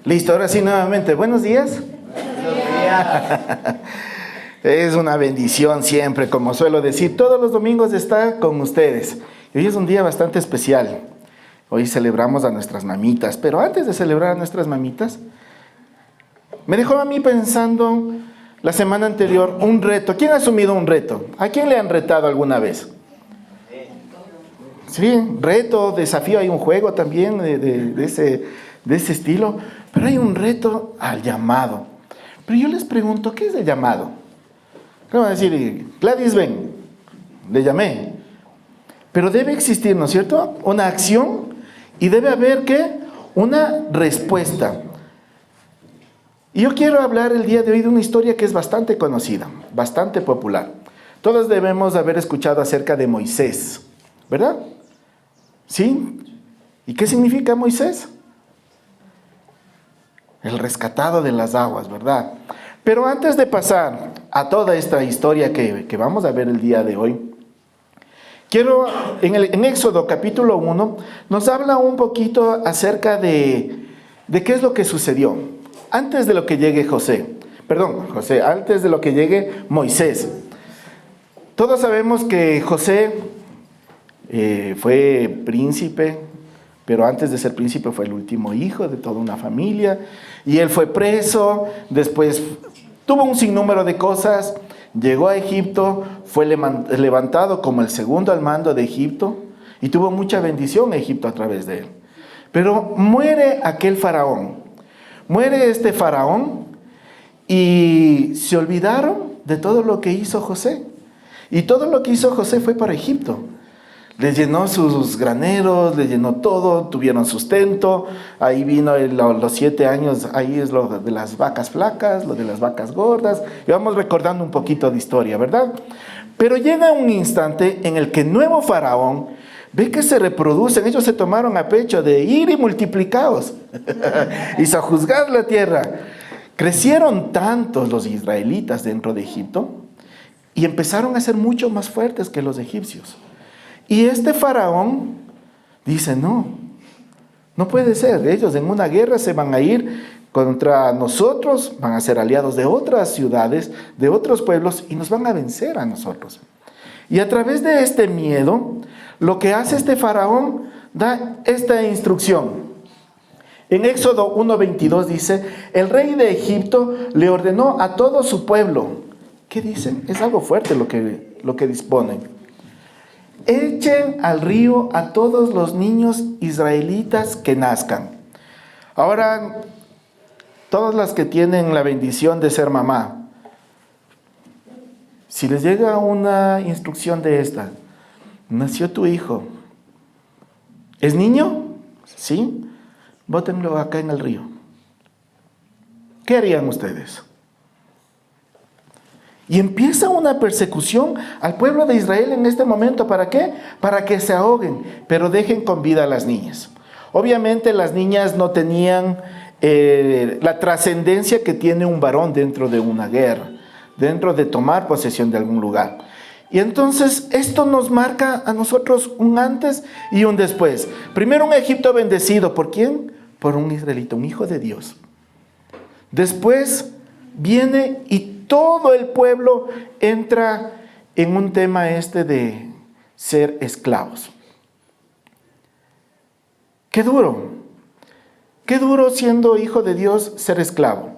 Listo, ahora sí nuevamente. Buenos días. Es una bendición siempre, como suelo decir. Todos los domingos está con ustedes. Y hoy es un día bastante especial. Hoy celebramos a nuestras mamitas. Pero antes de celebrar a nuestras mamitas, me dejó a mí pensando la semana anterior un reto. ¿Quién ha asumido un reto? ¿A quién le han retado alguna vez? Sí, reto, desafío. Hay un juego también de ese estilo. Pero hay un reto al llamado. Pero yo les pregunto, ¿qué es el llamado? ¿Qué van a decir? Gladys, ven, le llamé. Pero debe existir, ¿no es cierto?, una acción y debe haber, ¿qué?, una respuesta. Y yo quiero hablar el día de hoy de una historia que es bastante conocida, bastante popular. Todos debemos haber escuchado acerca de Moisés, ¿verdad? ¿Sí? ¿Y qué significa Moisés? El rescatado de las aguas, ¿verdad? Pero antes de pasar a toda esta historia que vamos a ver el día de hoy, quiero, en Éxodo capítulo 1, nos habla un poquito acerca de qué es lo que sucedió antes de lo que llegue antes de lo que llegue Moisés. Todos sabemos que José fue príncipe, pero antes de ser príncipe fue el último hijo de toda una familia, y él fue preso, después tuvo un sinnúmero de cosas, llegó a Egipto, fue levantado como el segundo al mando de Egipto, y tuvo mucha bendición Egipto a través de él. Pero muere aquel faraón, muere este faraón, y se olvidaron de todo lo que hizo José, y todo lo que hizo José fue para Egipto. Les llenó sus graneros, les llenó todo, tuvieron sustento. Ahí vino los 7 años, ahí es lo de las vacas flacas, lo de las vacas gordas. Y vamos recordando un poquito de historia, ¿verdad? Pero llega un instante en el que el nuevo faraón ve que se reproducen. Ellos se tomaron a pecho de ir y multiplicaos y sojuzgar la tierra. Crecieron tantos los israelitas dentro de Egipto y empezaron a ser mucho más fuertes que los egipcios. Y este faraón dice, no puede ser. Ellos en una guerra se van a ir contra nosotros, van a ser aliados de otras ciudades, de otros pueblos, y nos van a vencer a nosotros. Y a través de este miedo, lo que hace este faraón, da esta instrucción. En Éxodo 1:22 dice, el rey de Egipto le ordenó a todo su pueblo. ¿Qué dicen? Es algo fuerte lo que disponen. Echen al río a todos los niños israelitas que nazcan. Ahora, todas las que tienen la bendición de ser mamá, si les llega una instrucción de esta, nació tu hijo, ¿es niño? Sí, bótenlo acá en el río. ¿Qué harían ustedes? Y empieza una persecución al pueblo de Israel en este momento. ¿Para qué? Para que se ahoguen, pero dejen con vida a las niñas. Obviamente las niñas no tenían la trascendencia que tiene un varón dentro de una guerra, dentro de tomar posesión de algún lugar. Y entonces esto nos marca a nosotros un antes y un después. Primero un Egipto bendecido. ¿Por quién? Por un israelita, un hijo de Dios. Después viene y todo el pueblo entra en un tema de ser esclavos. Qué duro siendo hijo de Dios ser esclavo.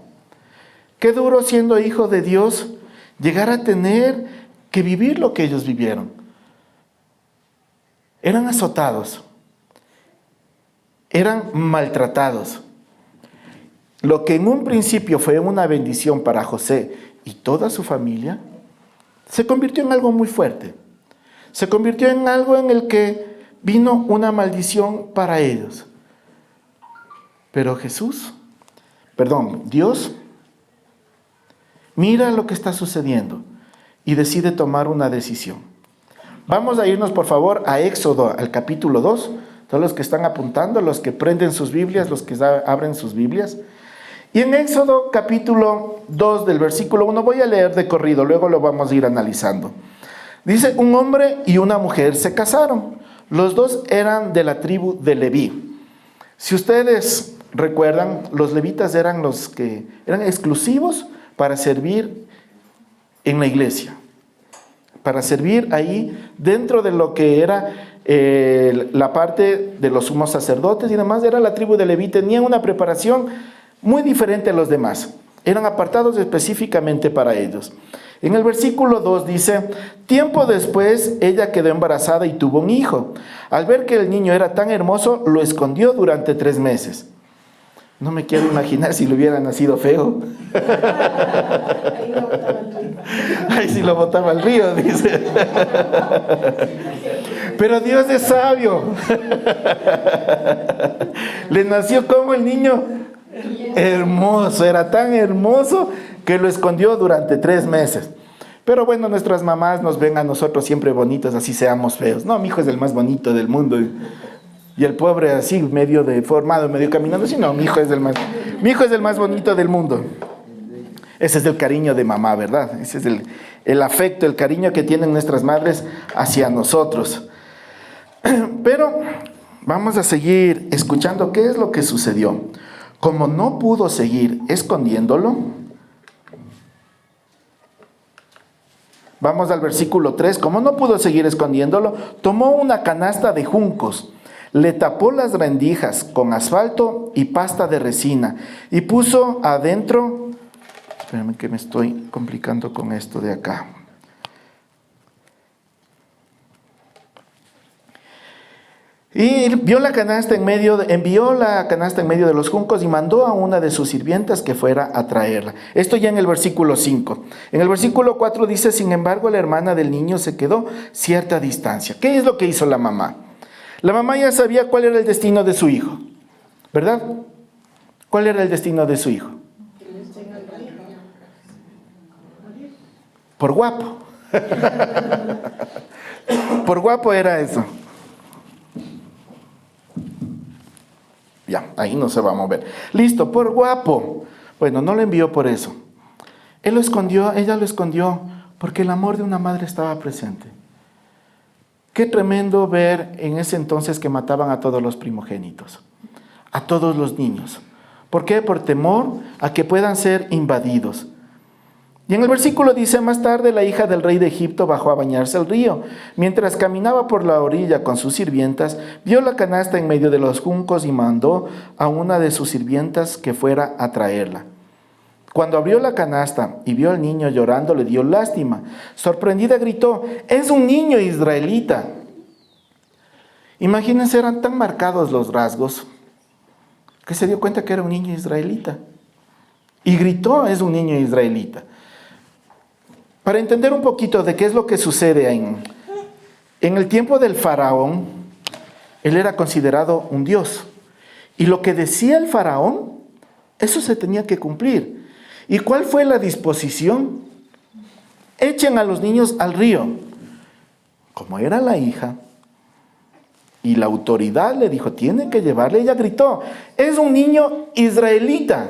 Qué duro siendo hijo de Dios llegar a tener que vivir lo que ellos vivieron. Eran azotados, eran maltratados. Lo que en un principio fue una bendición para José y toda su familia, se convirtió en algo muy fuerte. Se convirtió en algo en el que vino una maldición para ellos. Pero Dios, mira lo que está sucediendo y decide tomar una decisión. Vamos a irnos, por favor, a Éxodo, al capítulo 2. Todos los que están apuntando, los que prenden sus Biblias, los que abren sus Biblias. Y en Éxodo capítulo 2 del versículo 1, voy a leer de corrido, luego lo vamos a ir analizando. Dice, un hombre y una mujer se casaron. Los dos eran de la tribu de Leví. Si ustedes recuerdan, los levitas eran los que eran exclusivos para servir en la iglesia, para servir ahí dentro de lo que era la parte de los sumos sacerdotes y demás. Era la tribu de Leví, tenían una preparación muy diferente a los demás, eran apartados específicamente para ellos. En el versículo 2 dice: tiempo después ella quedó embarazada y tuvo un hijo. Al ver que el niño era tan hermoso, lo escondió durante 3 meses. No me quiero imaginar si le hubiera nacido feo. Ay, si lo botaba al río, dice. Pero Dios es sabio. Le nació como el niño hermoso, era tan hermoso que lo escondió durante 3 meses. Pero bueno, nuestras mamás nos ven a nosotros siempre bonitos, así seamos feos. No, mi hijo es el más bonito del mundo. Y el pobre así, medio deformado, medio caminando, así, no, mi hijo es el más bonito del mundo. Ese es el cariño de mamá, ¿verdad? Ese es el afecto, el cariño que tienen nuestras madres hacia nosotros. Pero vamos a seguir escuchando qué es lo que sucedió. Como no pudo seguir escondiéndolo, vamos al versículo 3. Como no pudo seguir escondiéndolo, tomó una canasta de juncos, le tapó las rendijas con asfalto y pasta de resina y puso adentro. Espérenme que me estoy complicando con esto de acá. Y envió la canasta en medio de los juncos y mandó a una de sus sirvientas que fuera a traerla. Esto ya en el versículo 5. En el versículo 4 dice: sin embargo, la hermana del niño se quedó cierta distancia. ¿Qué es lo que hizo la mamá? La mamá ya sabía cuál era el destino de su hijo, ¿verdad? ¿Cuál era el destino de su hijo? Por guapo. Por guapo era eso. Ya, ahí no se va a mover. Listo, por guapo. Bueno, no lo envió por eso. Él lo escondió, ella lo escondió, porque el amor de una madre estaba presente. Qué tremendo ver en ese entonces que mataban a todos los primogénitos, a todos los niños. ¿Por qué? Por temor a que puedan ser invadidos. Y en el versículo dice: más tarde la hija del rey de Egipto bajó a bañarse al río. Mientras caminaba por la orilla con sus sirvientas, vio la canasta en medio de los juncos y mandó a una de sus sirvientas que fuera a traerla. Cuando abrió la canasta y vio al niño llorando, le dio lástima. Sorprendida gritó: ¡es un niño israelita! Imagínense, eran tan marcados los rasgos que se dio cuenta que era un niño israelita. Y gritó: es un niño israelita. Para entender un poquito de qué es lo que sucede en el tiempo del faraón, él era considerado un dios. Y lo que decía el faraón, eso se tenía que cumplir. ¿Y cuál fue la disposición? Echen a los niños al río. Como era la hija, y la autoridad le dijo: tiene que llevarle, ella gritó: es un niño israelita.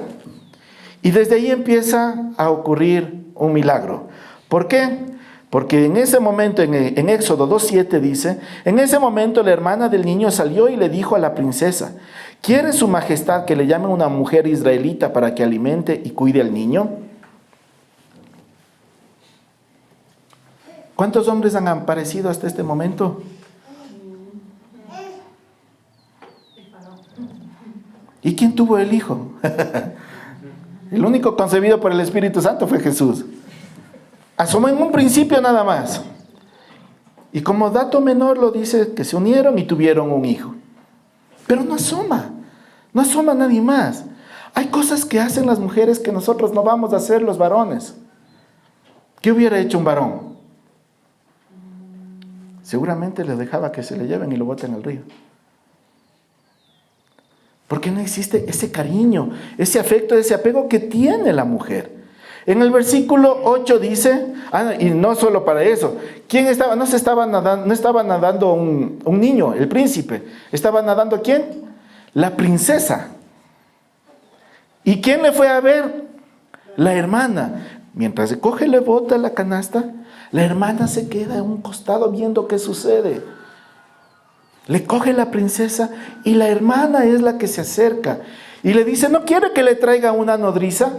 Y desde ahí empieza a ocurrir un milagro. ¿Por qué? Porque en ese momento, en Éxodo 2:7 dice: en ese momento la hermana del niño salió y le dijo a la princesa: ¿quiere su majestad que le llame una mujer israelita para que alimente y cuide al niño? ¿Cuántos hombres han aparecido hasta este momento? ¿Y quién tuvo el hijo? El único concebido por el Espíritu Santo fue Jesús. Asomó en un principio nada más. Y como dato menor lo dice que se unieron y tuvieron un hijo. Pero no asoma nadie más. Hay cosas que hacen las mujeres que nosotros no vamos a hacer los varones. ¿Qué hubiera hecho un varón? Seguramente le dejaba que se le lleven y lo boten al río. Porque no existe ese cariño, ese afecto, ese apego que tiene la mujer. En el versículo 8 dice, y no solo para eso, ¿quién estaba? No estaba nadando un niño, el príncipe. ¿Estaba nadando quién? La princesa. ¿Y quién le fue a ver? La hermana. Mientras se coge y le bota la canasta, la hermana se queda a un costado viendo qué sucede. Le coge la princesa y la hermana es la que se acerca. Y le dice, ¿no quiere que le traiga una nodriza?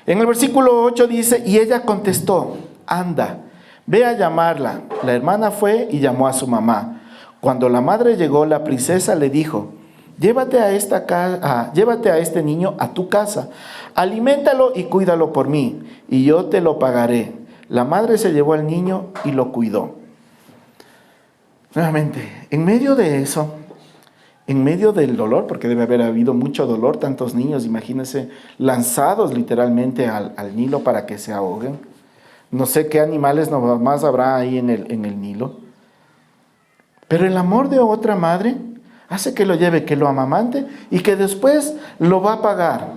En el versículo 8 dice, y ella contestó, anda, ve a llamarla. La hermana fue y llamó a su mamá. Cuando la madre llegó, la princesa le dijo, llévate a este niño a tu casa, aliméntalo y cuídalo por mí, y yo te lo pagaré. La madre se llevó al niño y lo cuidó. Nuevamente, en medio de eso, en medio del dolor, porque debe haber habido mucho dolor, tantos niños, imagínense, lanzados literalmente al Nilo para que se ahoguen. No sé qué animales más habrá ahí en el Nilo. Pero el amor de otra madre hace que lo lleve, que lo amamante y que después lo va a pagar.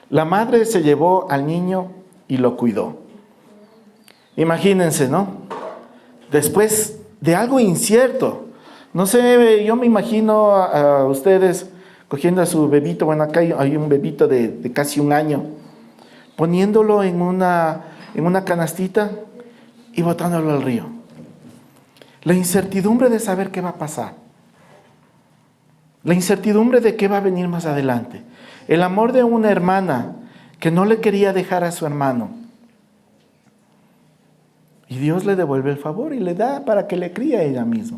La madre se llevó al niño y lo cuidó. Imagínense, ¿no? Después de algo incierto. No sé, yo me imagino a ustedes cogiendo a su bebito, bueno, acá hay un bebito de casi 1 año, poniéndolo en una canastita y botándolo al río. La incertidumbre de saber qué va a pasar. La incertidumbre de qué va a venir más adelante. El amor de una hermana que no le quería dejar a su hermano. Y Dios le devuelve el favor y le da para que le críe a ella misma.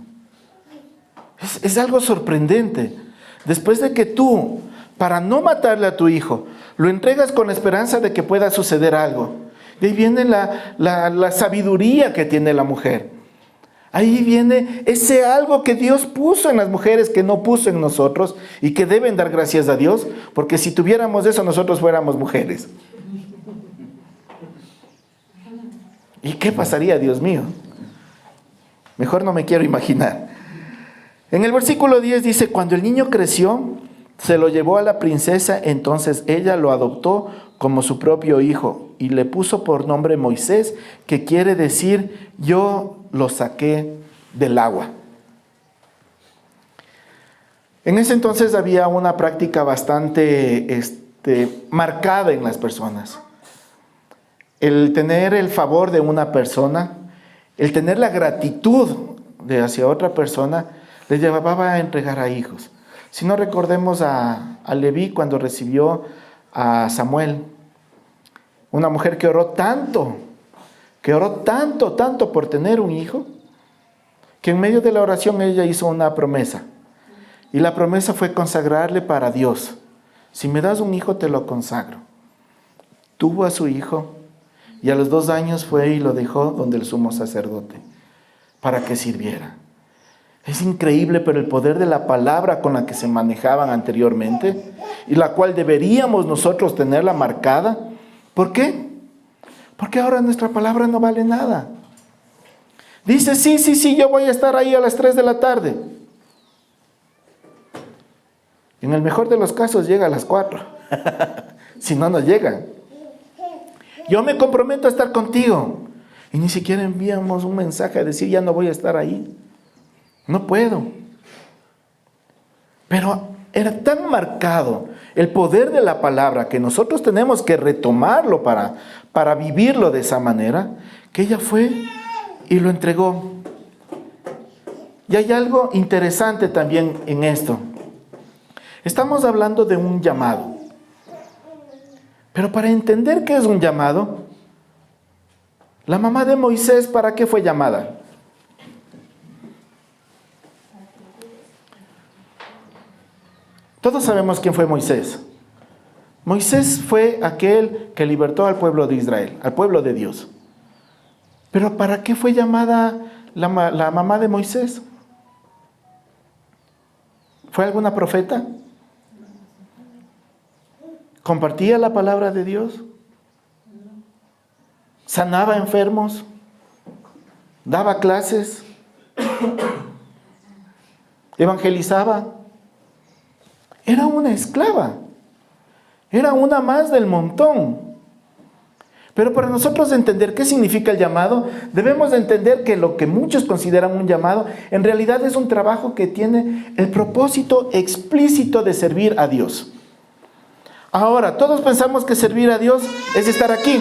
Es algo sorprendente. Después de que tú, para no matarle a tu hijo, lo entregas con la esperanza de que pueda suceder algo. De ahí viene la sabiduría que tiene la mujer. Ahí viene ese algo que Dios puso en las mujeres, que no puso en nosotros, y que deben dar gracias a Dios, porque si tuviéramos eso, nosotros fuéramos mujeres. ¿Y qué pasaría, Dios mío? Mejor no me quiero imaginar. En el versículo 10 dice, cuando el niño creció, se lo llevó a la princesa, entonces ella lo adoptó como su propio hijo y le puso por nombre Moisés, que quiere decir, yo lo saqué del agua. En ese entonces había una práctica bastante marcada en las personas. El tener el favor de una persona, el tener la gratitud de hacia otra persona, le llevaba a entregar a hijos. Si no, recordemos a Leví cuando recibió a Samuel, una mujer que oró tanto por tener un hijo, que en medio de la oración ella hizo una promesa. Y la promesa fue consagrarle para Dios. Si me das un hijo, te lo consagro. Tuvo a su hijo y a los 2 años fue y lo dejó donde el sumo sacerdote para que sirviera. Es increíble, pero el poder de la palabra con la que se manejaban anteriormente y la cual deberíamos nosotros tenerla marcada. ¿Por qué? Porque ahora nuestra palabra no vale nada. Dice, sí, yo voy a estar ahí a las 3 de la tarde. En el mejor de los casos llega a las 4. Si no, no llega. Yo me comprometo a estar contigo. Y ni siquiera enviamos un mensaje a decir, ya no voy a estar ahí. No puedo. Pero era tan marcado el poder de la palabra que nosotros tenemos que retomarlo para vivirlo de esa manera, que ella fue y lo entregó. Y hay algo interesante también en esto. Estamos hablando de un llamado. Pero para entender qué es un llamado, la mamá de Moisés, ¿para qué fue llamada? Todos sabemos quién fue Moisés. Moisés fue aquel que libertó al pueblo de Israel, al pueblo de Dios. Pero ¿para qué fue llamada la mamá de Moisés? ¿Fue alguna profeta? ¿Compartía la palabra de Dios? ¿Sanaba enfermos? ¿Daba clases? ¿Evangelizaba? Era una esclava. Era una más del montón. Pero para nosotros entender qué significa el llamado, debemos de entender que lo que muchos consideran un llamado, en realidad es un trabajo que tiene el propósito explícito de servir a Dios. Ahora, todos pensamos que servir a Dios es estar aquí.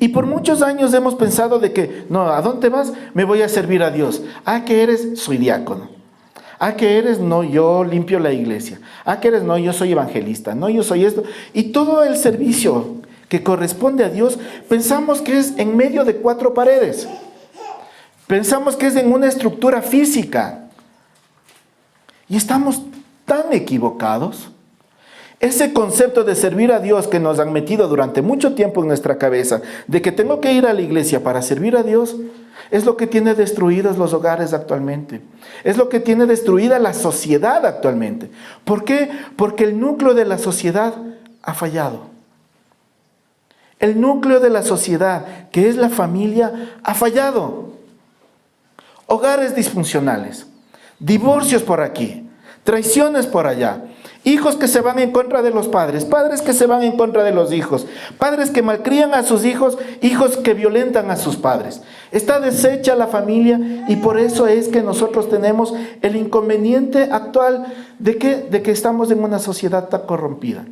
Y por muchos años hemos pensado de que, no, ¿a dónde vas? Me voy a servir a Dios. ¿Ah, qué eres? Soy diácono. ¿Ah, qué eres? No, yo limpio la iglesia. ¿Ah, qué eres? No, yo soy evangelista. No, yo soy esto. Y todo el servicio que corresponde a Dios, pensamos que es en medio de 4 paredes. Pensamos que es en una estructura física. Y estamos tan equivocados. Ese concepto de servir a Dios que nos han metido durante mucho tiempo en nuestra cabeza, de que tengo que ir a la iglesia para servir a Dios, es lo que tiene destruidos los hogares actualmente. Es lo que tiene destruida la sociedad actualmente. ¿Por qué? Porque el núcleo de la sociedad ha fallado. El núcleo de la sociedad, que es la familia, ha fallado. Hogares disfuncionales, divorcios por aquí, traiciones por allá, hijos que se van en contra de los padres, padres que se van en contra de los hijos, padres que malcrían a sus hijos, hijos que violentan a sus padres. Está deshecha la familia y por eso es que nosotros tenemos el inconveniente actual de que estamos en una sociedad tan corrompida.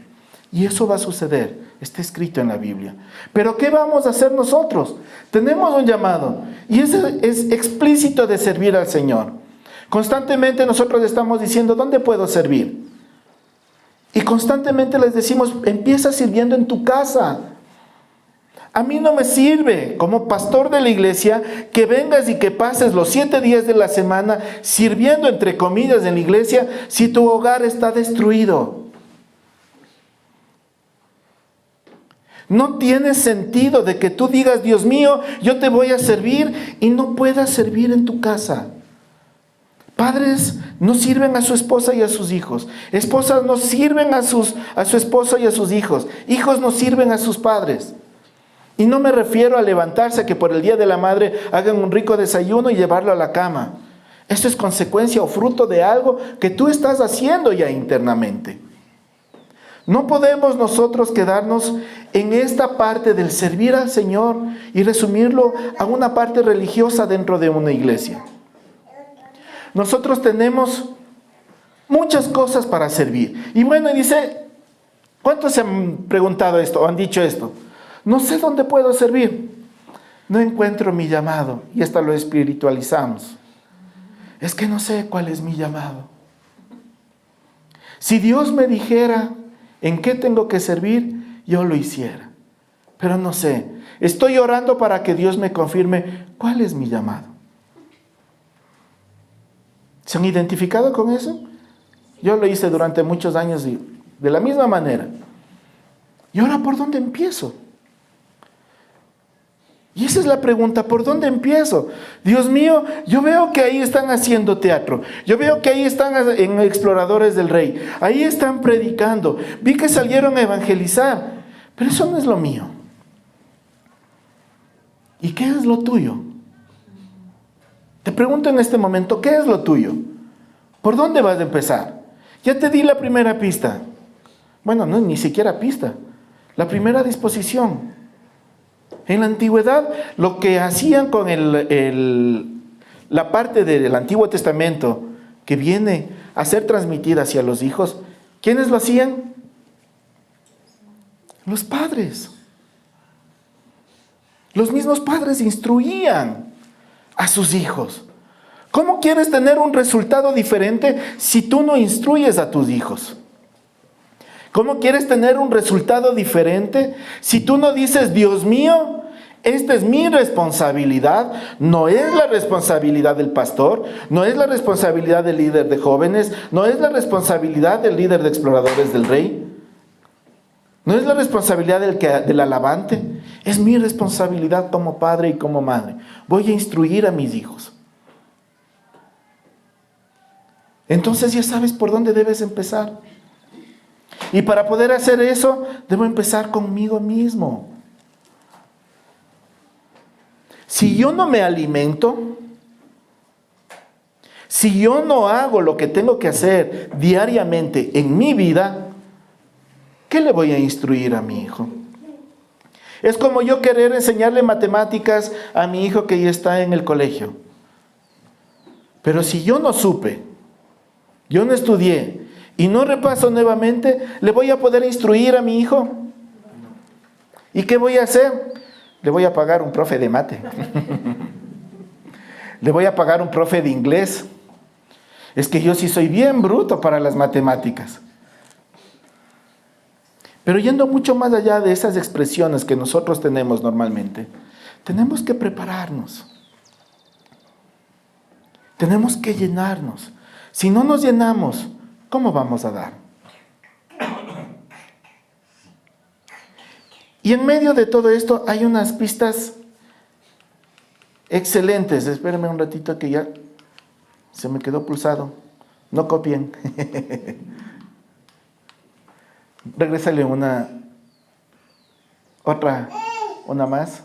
Y eso va a suceder, está escrito en la Biblia. Pero ¿qué vamos a hacer nosotros? Tenemos un llamado y ese es explícito de servir al Señor. Constantemente nosotros estamos diciendo, ¿dónde puedo servir? Y constantemente les decimos, empieza sirviendo en tu casa. A mí no me sirve como pastor de la iglesia que vengas y que pases los 7 días de la semana sirviendo entre comillas en la iglesia si tu hogar está destruido. No tiene sentido de que tú digas, Dios mío, yo te voy a servir y no puedas servir en tu casa. Padres no sirven a su esposa y a sus hijos. Esposas no sirven a su esposo y a sus hijos. Hijos no sirven a sus padres. Y no me refiero a levantarse que por el Día de la Madre hagan un rico desayuno y llevarlo a la cama. Esto es consecuencia o fruto de algo que tú estás haciendo ya internamente. No podemos nosotros quedarnos en esta parte del servir al Señor y resumirlo a una parte religiosa dentro de una iglesia. Nosotros tenemos muchas cosas para servir. Y bueno, dice, ¿cuántos se han preguntado esto o han dicho esto? No sé dónde puedo servir. No encuentro mi llamado. Y hasta lo espiritualizamos. Es que no sé cuál es mi llamado. Si Dios me dijera en qué tengo que servir, yo lo hiciera. Pero no sé. Estoy orando para que Dios me confirme cuál es mi llamado. ¿Se han identificado con eso? Yo lo hice durante muchos años y de la misma manera. ¿Y ahora por dónde empiezo? Y esa es la pregunta, ¿por dónde empiezo? Dios mío, yo veo que ahí están haciendo teatro. Yo veo que ahí están en Exploradores del Rey. Ahí están predicando. Vi que salieron a evangelizar. Pero eso no es lo mío. ¿Y qué es lo tuyo? Te pregunto en este momento, ¿qué es lo tuyo? ¿Por dónde vas a empezar? Ya te di la primera pista. Bueno, no, ni siquiera pista. La primera disposición. En la antigüedad, lo que hacían con la parte del Antiguo Testamento que viene a ser transmitida hacia los hijos, ¿quiénes lo hacían? Los padres. Los mismos padres instruían a sus hijos. ¿Cómo quieres tener un resultado diferente si tú no instruyes a tus hijos? ¿Cómo quieres tener un resultado diferente si tú no dices, Dios mío, esta es mi responsabilidad? No es la responsabilidad del pastor, no es la responsabilidad del líder de jóvenes, no es la responsabilidad del líder de Exploradores del Rey, no es la responsabilidad del alabante, es mi responsabilidad como padre y como madre. Voy a instruir a mis hijos. Entonces ya sabes por dónde debes empezar. Y para poder hacer eso, debo empezar conmigo mismo. Si yo no me alimento, si yo no hago lo que tengo que hacer diariamente en mi vida, ¿qué le voy a instruir a mi hijo? Es como yo querer enseñarle matemáticas a mi hijo que ya está en el colegio. Pero si yo no supe, yo no estudié y no repaso nuevamente, ¿le voy a poder instruir a mi hijo? ¿Y qué voy a hacer? Le voy a pagar un profe de mate. Le voy a pagar un profe de inglés. Es que yo sí soy bien bruto para las matemáticas. Pero yendo mucho más allá de esas expresiones que nosotros tenemos normalmente, tenemos que prepararnos. Tenemos que llenarnos. Si no nos llenamos, ¿cómo vamos a dar? Y en medio de todo esto hay unas pistas excelentes. Espérenme un ratito que ya se me quedó pulsado. No copien. Regrésale una más.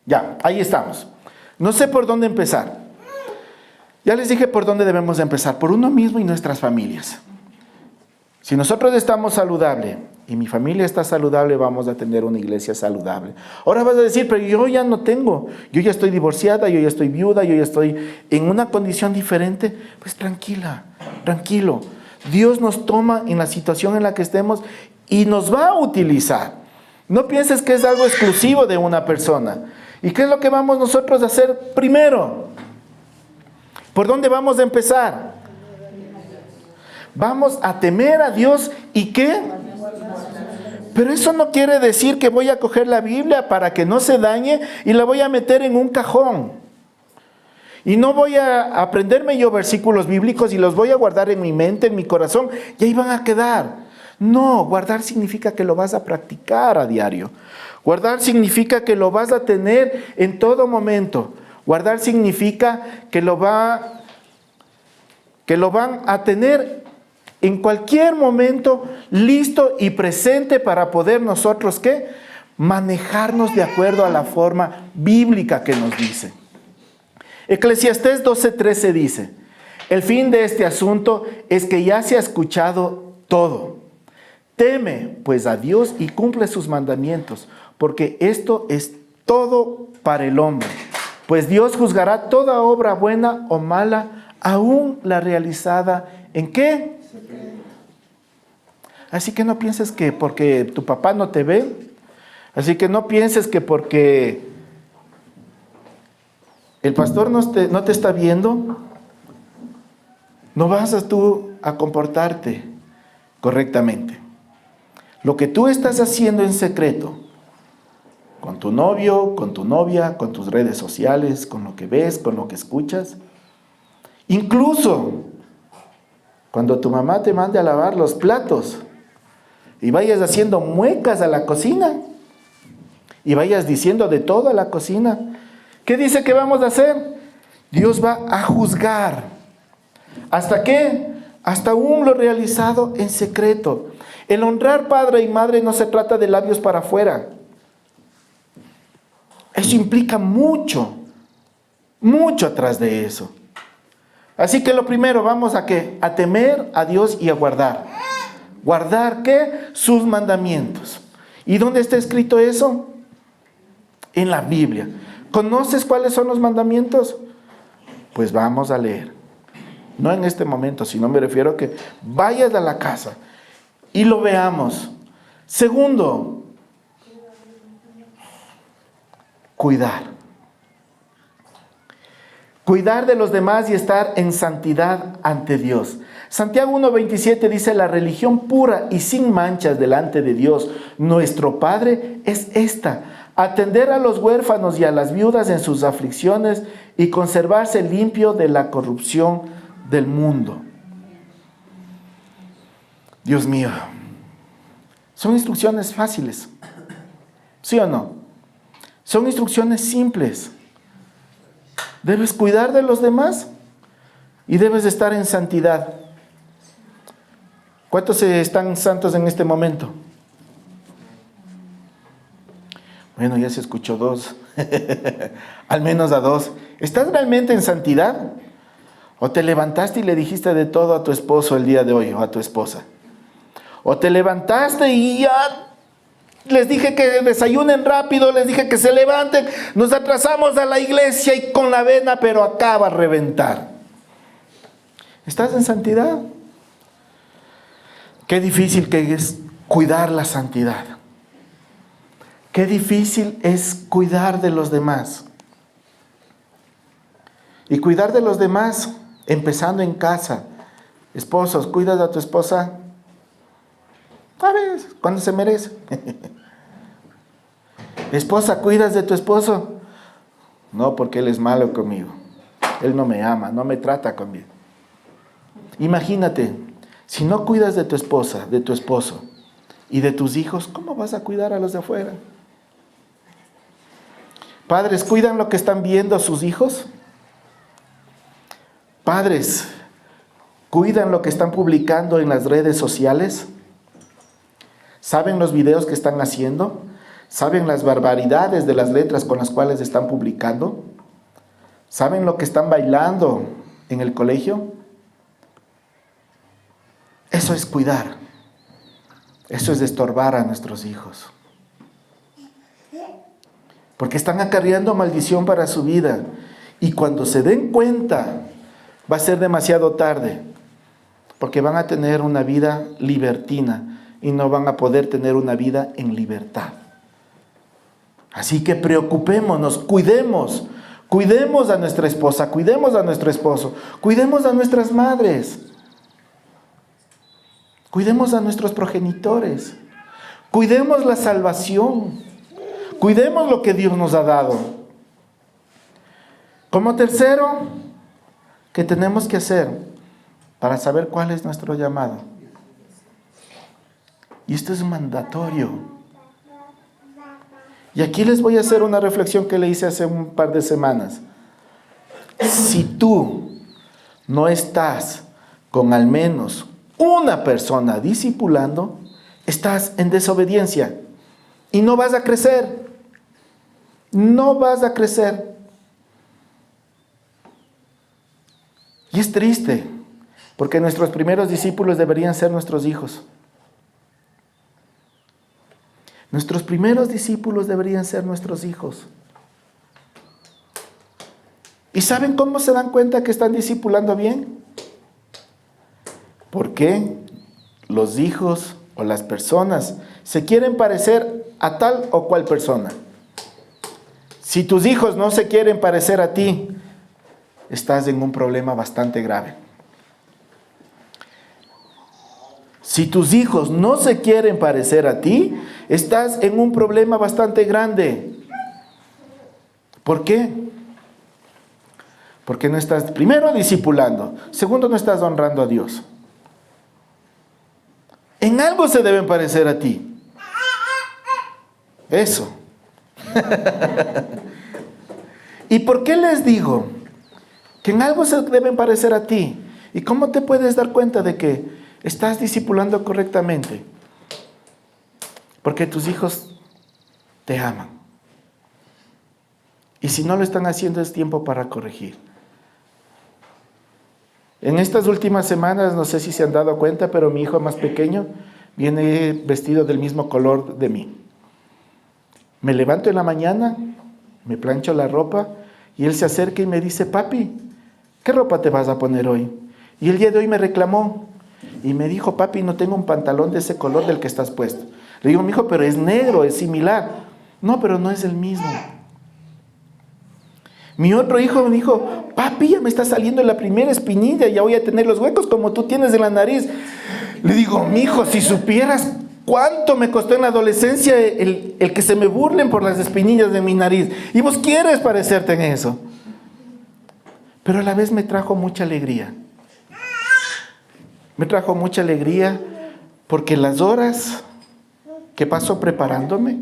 Ya, ahí estamos. No sé por dónde empezar. Ya les dije por dónde debemos de empezar. Por uno mismo y nuestras familias. Si nosotros estamos saludables y mi familia está saludable, vamos a tener una iglesia saludable. Ahora vas a decir, pero yo ya no tengo. Yo ya estoy divorciada, yo ya estoy viuda, yo ya estoy en una condición diferente. Pues tranquila, tranquilo. Dios nos toma en la situación en la que estemos y nos va a utilizar. No pienses que es algo exclusivo de una persona. ¿Y qué es lo que vamos nosotros a hacer primero? ¿Por dónde vamos a empezar? Vamos a temer a Dios. ¿Y qué? Pero eso no quiere decir que voy a coger la Biblia para que no se dañe y la voy a meter en un cajón. Y no voy a aprenderme yo versículos bíblicos y los voy a guardar en mi mente, en mi corazón, y ahí van a quedar. No, guardar significa que lo vas a practicar a diario. Guardar significa que lo vas a tener en todo momento. Guardar significa que lo van a tener en cualquier momento listo y presente para poder nosotros, ¿qué? Manejarnos de acuerdo a la forma bíblica que nos dice. Eclesiastés 12:13 dice, el fin de este asunto es que ya se ha escuchado todo. Teme pues a Dios y cumple sus mandamientos, porque esto es todo para el hombre. Pues Dios juzgará toda obra buena o mala, aún la realizada ¿en qué? Así que no pienses que porque tu papá no te ve, así que no pienses que porque el pastor no te está viendo, no vas tú a comportarte correctamente. Lo que tú estás haciendo en secreto, con tu novio, con tu novia, con tus redes sociales, con lo que ves, con lo que escuchas, incluso cuando tu mamá te mande a lavar los platos y vayas haciendo muecas a la cocina y vayas diciendo de todo a la cocina, ¿qué dice que vamos a hacer? Dios va a juzgar. ¿Hasta qué? Hasta aún lo realizado en secreto. El honrar padre y madre no se trata de labios para afuera. Eso implica mucho, mucho atrás de eso. Así que lo primero, vamos a ¿qué? A temer a Dios y a guardar. ¿Guardar qué? Sus mandamientos. ¿Y dónde está escrito eso? En la Biblia. ¿Conoces cuáles son los mandamientos? Pues vamos a leer. No en este momento, sino me refiero a que vayas a la casa y lo veamos. Segundo, cuidar. Cuidar de los demás y estar en santidad ante Dios. Santiago 1:27 dice, la religión pura y sin manchas delante de Dios, nuestro Padre, es esta: atender a los huérfanos y a las viudas en sus aflicciones y conservarse limpio de la corrupción del mundo. Dios mío, son instrucciones fáciles, ¿sí o no? Son instrucciones simples. Debes cuidar de los demás y debes estar en santidad. ¿Cuántos están santos en este momento? Bueno, ya se escuchó 2. Al menos a 2. ¿Estás realmente en santidad? ¿O te levantaste y le dijiste de todo a tu esposo el día de hoy o a tu esposa? ¿O te levantaste y ya les dije que desayunen rápido, les dije que se levanten, nos atrasamos a la iglesia y con la vena, pero acaba a reventar? ¿Estás en santidad? Qué difícil que es cuidar la santidad. Qué difícil es cuidar de los demás. Y cuidar de los demás, empezando en casa. Esposos, ¿cuidas a tu esposa? ¿Sabes? Cuando se merece. Esposa, ¿cuidas de tu esposo? No, porque él es malo conmigo. Él no me ama, no me trata conmigo. Imagínate, si no cuidas de tu esposa, de tu esposo y de tus hijos, ¿cómo vas a cuidar a los de afuera? Padres, ¿cuidan lo que están viendo sus hijos? Padres, ¿cuidan lo que están publicando en las redes sociales? ¿Saben los videos que están haciendo? ¿Saben las barbaridades de las letras con las cuales están publicando? ¿Saben lo que están bailando en el colegio? Eso es cuidar. Eso es estorbar a nuestros hijos. Porque están acarreando maldición para su vida. Y cuando se den cuenta, va a ser demasiado tarde. Porque van a tener una vida libertina y no van a poder tener una vida en libertad. Así que preocupémonos, cuidemos a nuestra esposa, cuidemos a nuestro esposo, cuidemos a nuestras madres, cuidemos a nuestros progenitores, cuidemos la salvación, cuidemos lo que Dios nos ha dado. Como tercero, ¿qué tenemos que hacer para saber cuál es nuestro llamado? Y esto es mandatorio. Y aquí les voy a hacer una reflexión que le hice hace un par de semanas. Si tú no estás con al menos una persona discipulando, estás en desobediencia y no vas a crecer. No vas a crecer. Y es triste, porque nuestros primeros discípulos deberían ser nuestros hijos. Nuestros primeros discípulos deberían ser nuestros hijos. ¿Y saben cómo se dan cuenta que están discipulando bien? Porque los hijos o las personas se quieren parecer a tal o cual persona. Si tus hijos no se quieren parecer a ti, estás en un problema bastante grave. Si tus hijos no se quieren parecer a ti, estás en un problema bastante grande. ¿Por qué? Porque no estás, primero, discipulando. Segundo, no estás honrando a Dios. En algo se deben parecer a ti. Eso. ¿Y por qué les digo que en algo se deben parecer a ti? ¿Y cómo te puedes dar cuenta de que estás discipulando correctamente? Porque tus hijos te aman. Y si no lo están haciendo, es tiempo para corregir. En estas últimas semanas, no sé si se han dado cuenta, pero mi hijo más pequeño viene vestido del mismo color de mí. Me levanto en la mañana, me plancho la ropa y él se acerca y me dice: papi, ¿qué ropa te vas a poner hoy? Y el día de hoy me reclamó y me dijo: papi, no tengo un pantalón de ese color del que estás puesto. Le digo: mi hijo, pero es negro, es similar. No, pero no es el mismo. Mi otro hijo me dijo: papi, ya me está saliendo la primera espinilla, ya voy a tener los huecos como tú tienes en la nariz. Le digo: mi hijo, si supieras cuánto me costó en la adolescencia el que se me burlen por las espinillas de mi nariz. Y vos quieres parecerte en eso. Pero a la vez me trajo mucha alegría. Me trajo mucha alegría porque las horas que paso preparándome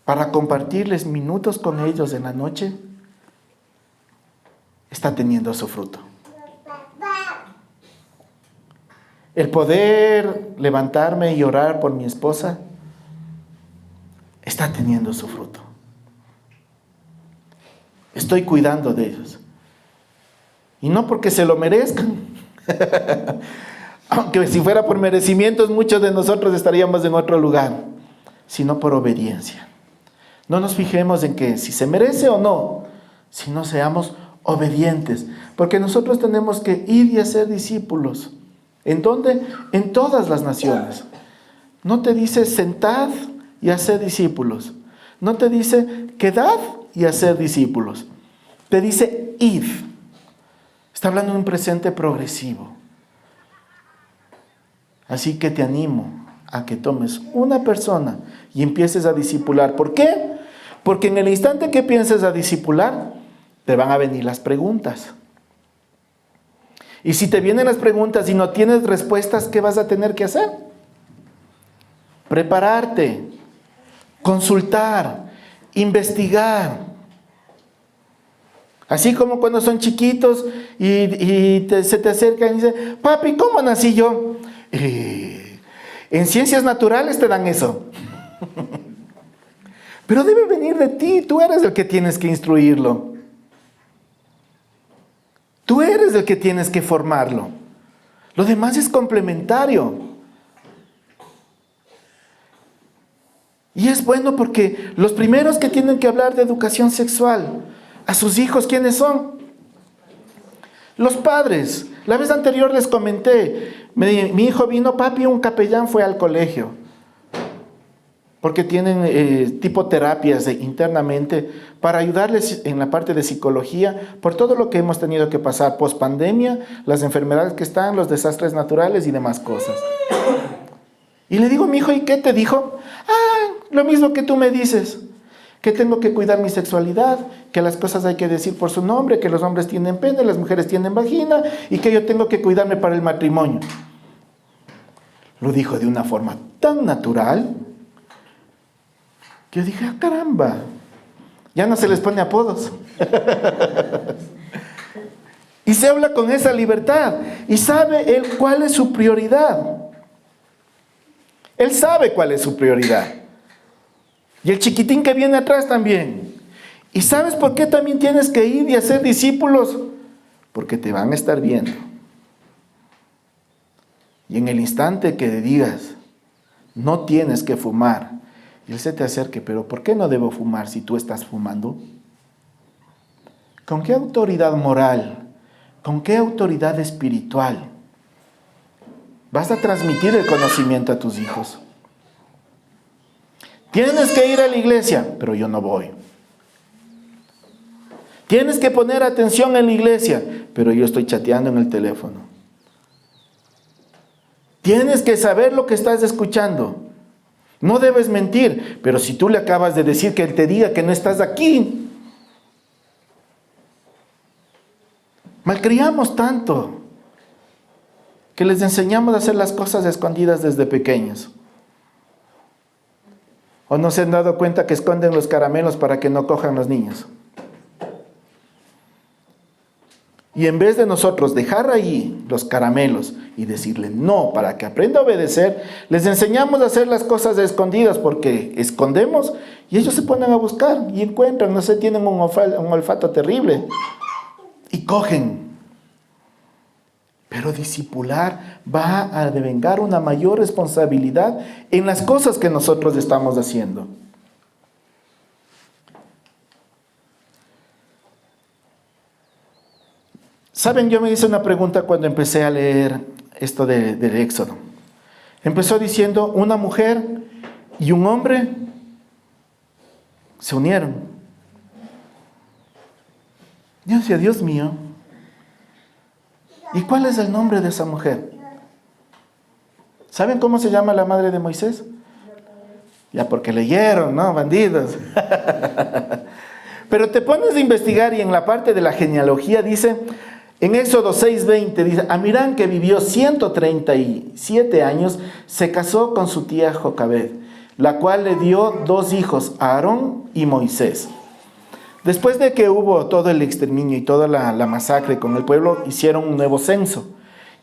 para compartirles minutos con ellos en la noche, está teniendo su fruto. El poder levantarme y orar por mi esposa está teniendo su fruto. Estoy cuidando de ellos. Y no porque se lo merezcan. Aunque si fuera por merecimientos, muchos de nosotros estaríamos en otro lugar, sino por obediencia. No nos fijemos en que si se merece o no, sino seamos obedientes, porque nosotros tenemos que ir y hacer discípulos. ¿En dónde? En todas las naciones. No te dice sentad y haced discípulos. No te dice, quedad y haced discípulos. Te dice, id. Está hablando de un presente progresivo. Así que te animo a que tomes una persona y empieces a discipular. ¿Por qué? Porque en el instante que pienses a discipular, te van a venir las preguntas. Y si te vienen las preguntas y no tienes respuestas, ¿qué vas a tener que hacer? Prepararte, consultar, investigar. Así como cuando son chiquitos y se te acercan y dicen, papi, ¿cómo nací yo? En ciencias naturales te dan eso. Pero debe venir de ti, tú eres el que tienes que instruirlo. Tú eres el que tienes que formarlo. Lo demás es complementario. Y es bueno porque los primeros que tienen que hablar de educación sexual a sus hijos, ¿quiénes son? Los padres. La vez anterior les comenté, mi hijo vino, papi, un capellán fue al colegio. Porque tienen tipo terapias internamente para ayudarles en la parte de psicología por todo lo que hemos tenido que pasar post pandemia, las enfermedades que están, los desastres naturales y demás cosas. Y le digo, mi hijo, ¿y qué te dijo? Lo mismo que tú me dices, que tengo que cuidar mi sexualidad, que las cosas hay que decir por su nombre, que los hombres tienen pene, las mujeres tienen vagina y que yo tengo que cuidarme para el matrimonio. Lo dijo de una forma tan natural. Yo dije, caramba, ya no se les pone apodos. Y se habla con esa libertad. Y sabe él cuál es su prioridad. Él sabe cuál es su prioridad. Y el chiquitín que viene atrás también. ¿Y sabes por qué también tienes que ir y hacer discípulos? Porque te van a estar viendo. Y en el instante que digas, no tienes que fumar, y él se te acerque, pero ¿por qué no debo fumar si tú estás fumando? ¿Con qué autoridad moral? ¿Con qué autoridad espiritual vas a transmitir el conocimiento a tus hijos? Tienes que ir a la iglesia, pero yo no voy. Tienes que poner atención en la iglesia, pero yo estoy chateando en el teléfono. Tienes que saber lo que estás escuchando. No debes mentir, pero si tú le acabas de decir que él te diga que no estás aquí. Malcriamos tanto que les enseñamos a hacer las cosas escondidas desde pequeños. ¿O no se han dado cuenta que esconden los caramelos para que no cojan los niños? Y en vez de nosotros dejar ahí los caramelos y decirle no para que aprenda a obedecer, les enseñamos a hacer las cosas escondidas porque escondemos y ellos se ponen a buscar y encuentran, no sé, tienen un olfato terrible y cogen. Pero discipular va a devengar una mayor responsabilidad en las cosas que nosotros estamos haciendo. Saben, yo me hice una pregunta cuando empecé a leer esto del Éxodo. Empezó diciendo, una mujer y un hombre se unieron. Yo decía, Dios mío, ¿y cuál es el nombre de esa mujer? ¿Saben cómo se llama la madre de Moisés? Ya porque leyeron, ¿no? Bandidos. Pero te pones a investigar y en la parte de la genealogía dice, en Éxodo 6:20 dice, Amirán, que vivió 137 años, se casó con su tía Jocabed, la cual le dio 2 hijos, Aarón y Moisés. Después de que hubo todo el exterminio y toda la masacre con el pueblo, hicieron un nuevo censo.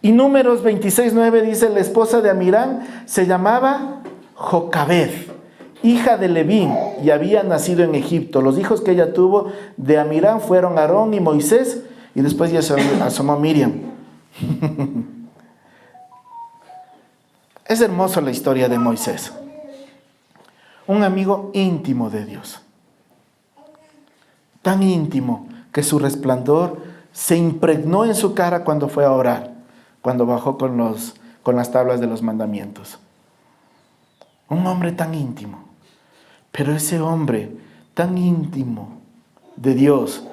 Y Números 26:9 dice, la esposa de Amirán se llamaba Jocabed, hija de Leví, y había nacido en Egipto. Los hijos que ella tuvo de Amirán fueron Aarón y Moisés, y después ya se asomó Miriam. Es hermosa la historia de Moisés. Un amigo íntimo de Dios. Tan íntimo que su resplandor se impregnó en su cara cuando fue a orar, cuando bajó con las tablas de los mandamientos. Un hombre tan íntimo. Pero ese hombre tan íntimo de Dios,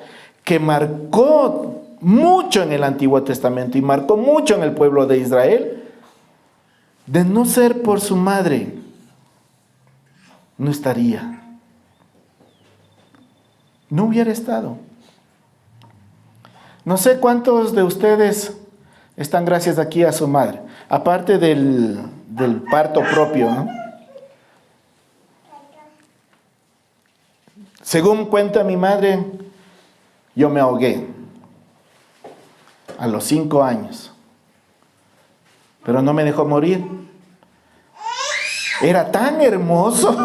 que marcó mucho en el Antiguo Testamento y marcó mucho en el pueblo de Israel, de no ser por su madre, no estaría. No hubiera estado. No sé cuántos de ustedes están gracias aquí a su madre, aparte del parto propio, ¿no? Según cuenta mi madre, yo me ahogué a los 5 años, pero no me dejó morir. Era tan hermoso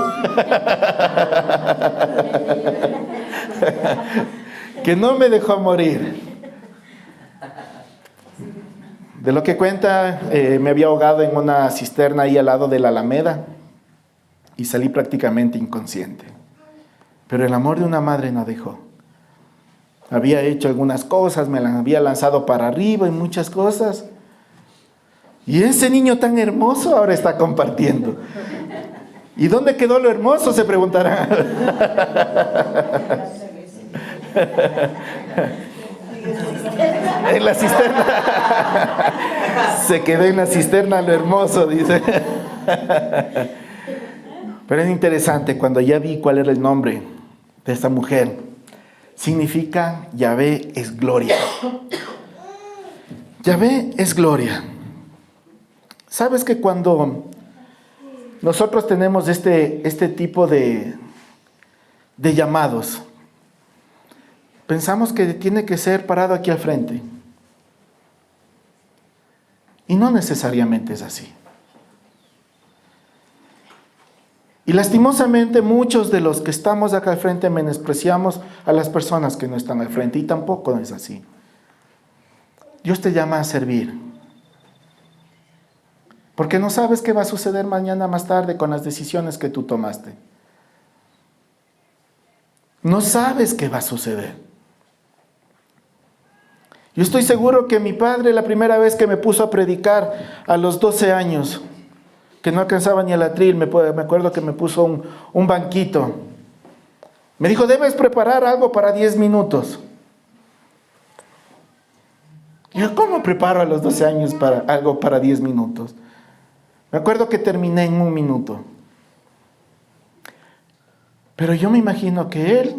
que no me dejó morir. De lo que cuenta, me había ahogado en una cisterna ahí al lado de la Alameda y salí prácticamente inconsciente. Pero el amor de una madre no dejó. Había hecho algunas cosas, me la había lanzado para arriba y muchas cosas. Y ese niño tan hermoso ahora está compartiendo. ¿Y dónde quedó lo hermoso?, se preguntarán. En la cisterna. Se quedó en la cisterna lo hermoso, dice. Pero es interesante, cuando ya vi cuál era el nombre de esta mujer, significa Yahvé es gloria. Yahvé es gloria. ¿Sabes que cuando nosotros tenemos este tipo de llamados, pensamos que tiene que ser parado aquí al frente? Y no necesariamente es así. Y lastimosamente muchos de los que estamos acá al frente menospreciamos a las personas que no están al frente, y tampoco es así. Dios te llama a servir, porque no sabes qué va a suceder mañana más tarde con las decisiones que tú tomaste. No sabes qué va a suceder. Yo estoy seguro que mi padre, la primera vez que me puso a predicar a los 12 años, que no alcanzaba ni el atril, me acuerdo que me puso un banquito. Me dijo, debes preparar algo para 10 minutos. Y yo, ¿cómo preparo a los 12 años algo para 10 minutos? Me acuerdo que terminé en 1 minuto. Pero yo me imagino que él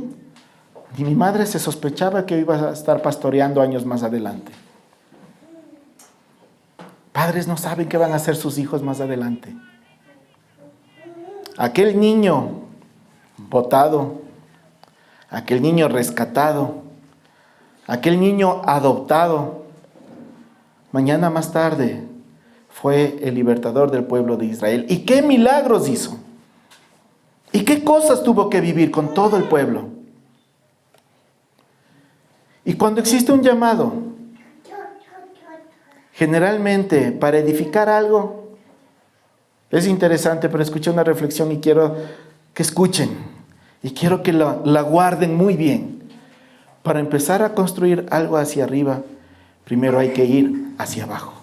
y mi madre se sospechaba que iba a estar pastoreando años más adelante. Padres no saben qué van a hacer sus hijos más adelante. Aquel niño botado, aquel niño rescatado, aquel niño adoptado, mañana más tarde fue el libertador del pueblo de Israel. ¿Y qué milagros hizo? ¿Y qué cosas tuvo que vivir con todo el pueblo? Y cuando existe un llamado, generalmente para edificar algo, es interesante, pero escuché una reflexión y quiero que escuchen, y quiero que la guarden muy bien. Para empezar a construir algo hacia arriba, primero hay que ir hacia abajo.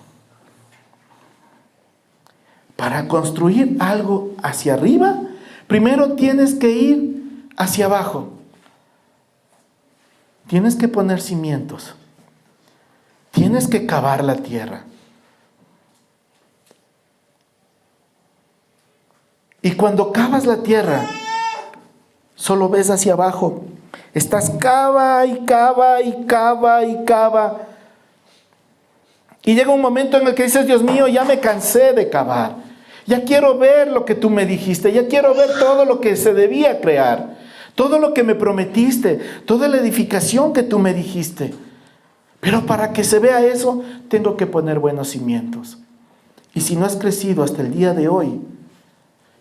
Para construir algo hacia arriba, primero tienes que ir hacia abajo. Tienes que poner cimientos. Tienes que cavar la tierra. Y cuando cavas la tierra, solo ves hacia abajo. Estás cava y cava y cava y cava. Y llega un momento en el que dices, Dios mío, ya me cansé de cavar. Ya quiero ver lo que tú me dijiste. Ya quiero ver todo lo que se debía crear. Todo lo que me prometiste. Toda la edificación que tú me dijiste. Pero para que se vea eso, tengo que poner buenos cimientos. Y si no has crecido hasta el día de hoy,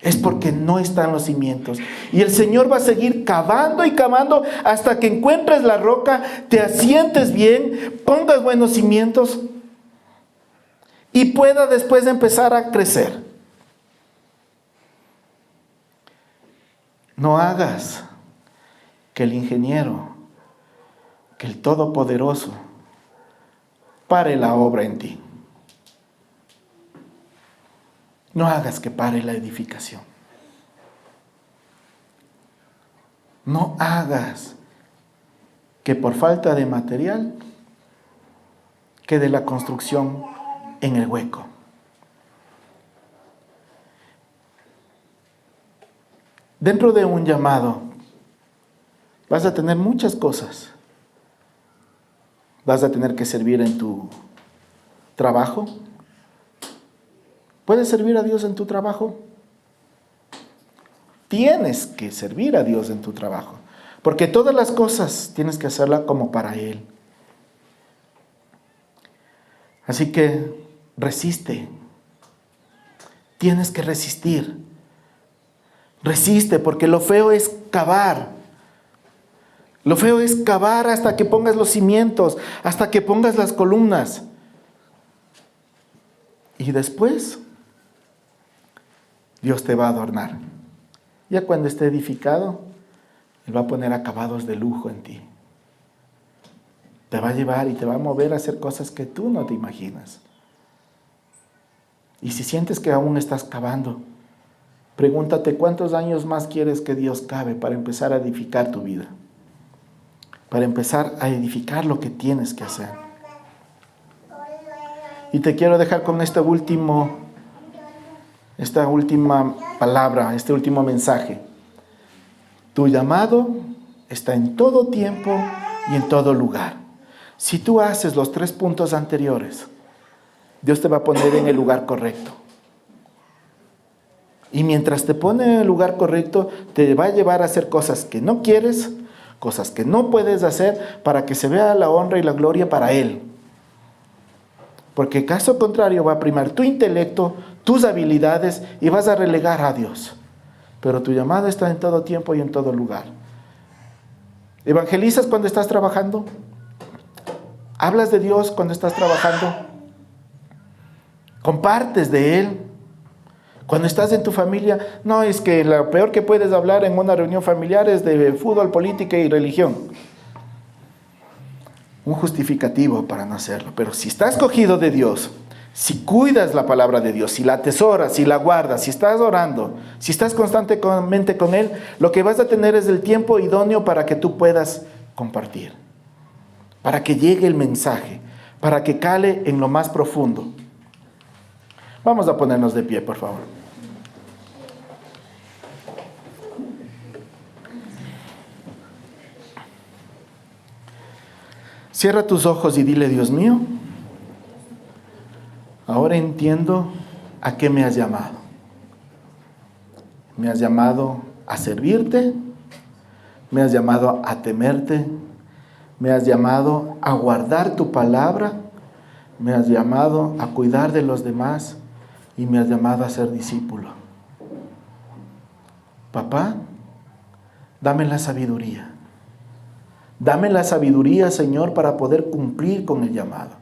es porque no están los cimientos. Y el Señor va a seguir cavando y cavando hasta que encuentres la roca, te asientes bien, pongas buenos cimientos y pueda después empezar a crecer. No hagas que el ingeniero, que el Todopoderoso, pare la obra en ti. No hagas que pare la edificación. No hagas que por falta de material quede la construcción en el hueco. Dentro de un llamado vas a tener muchas cosas. Vas a tener que servir en tu trabajo. ¿Puedes servir a Dios en tu trabajo? Tienes que servir a Dios en tu trabajo, porque todas las cosas tienes que hacerlas como para Él. Así que resiste. Tienes que resistir. Resiste, porque lo feo es cavar. Lo feo es cavar hasta que pongas los cimientos, hasta que pongas las columnas. Y después, Dios te va a adornar. Ya cuando esté edificado, Él va a poner acabados de lujo en ti. Te va a llevar y te va a mover a hacer cosas que tú no te imaginas. Y si sientes que aún estás cavando, pregúntate cuántos años más quieres que Dios cabe para empezar a edificar tu vida. Para empezar a edificar lo que tienes que hacer. Y te quiero dejar con esta última palabra, este último mensaje. Tu llamado está en todo tiempo y en todo lugar. Si tú haces los 3 puntos anteriores, Dios te va a poner en el lugar correcto. Y mientras te pone en el lugar correcto, te va a llevar a hacer cosas que no quieres, cosas que no puedes hacer, para que se vea la honra y la gloria para Él. Porque caso contrario va a primar tu intelecto, tus habilidades, y vas a relegar a Dios. Pero tu llamado está en todo tiempo y en todo lugar. ¿Evangelizas cuando estás trabajando? ¿Hablas de Dios cuando estás trabajando? ¿Compartes de Él? Cuando estás en tu familia, no, es que lo peor que puedes hablar en una reunión familiar es de fútbol, política y religión. Un justificativo para no hacerlo. Pero si estás cogido de Dios, si cuidas la palabra de Dios, si la atesoras, si la guardas, si estás orando, si estás constantemente con Él, lo que vas a tener es el tiempo idóneo para que tú puedas compartir. Para que llegue el mensaje, para que cale en lo más profundo. Vamos a ponernos de pie, por favor. Cierra tus ojos y dile: Dios mío, ahora entiendo a qué me has llamado. Me has llamado a servirte, me has llamado a temerte, me has llamado a guardar tu palabra, me has llamado a cuidar de los demás y me has llamado a ser discípulo. Papá, dame la sabiduría. Dame la sabiduría, Señor, para poder cumplir con el llamado.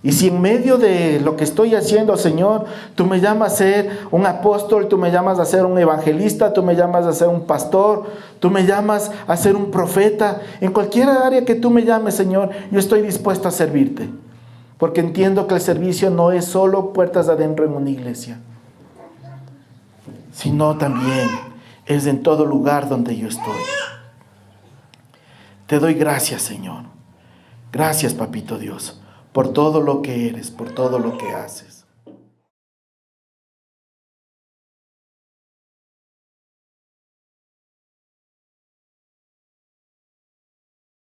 Y si en medio de lo que estoy haciendo, Señor, tú me llamas a ser un apóstol, tú me llamas a ser un evangelista, tú me llamas a ser un pastor, tú me llamas a ser un profeta, en cualquier área que tú me llames, Señor, yo estoy dispuesto a servirte. Porque entiendo que el servicio no es solo puertas adentro en una iglesia, sino también es en todo lugar donde yo estoy. Te doy gracias, Señor. Gracias, Papito Dios, por todo lo que eres, por todo lo que haces.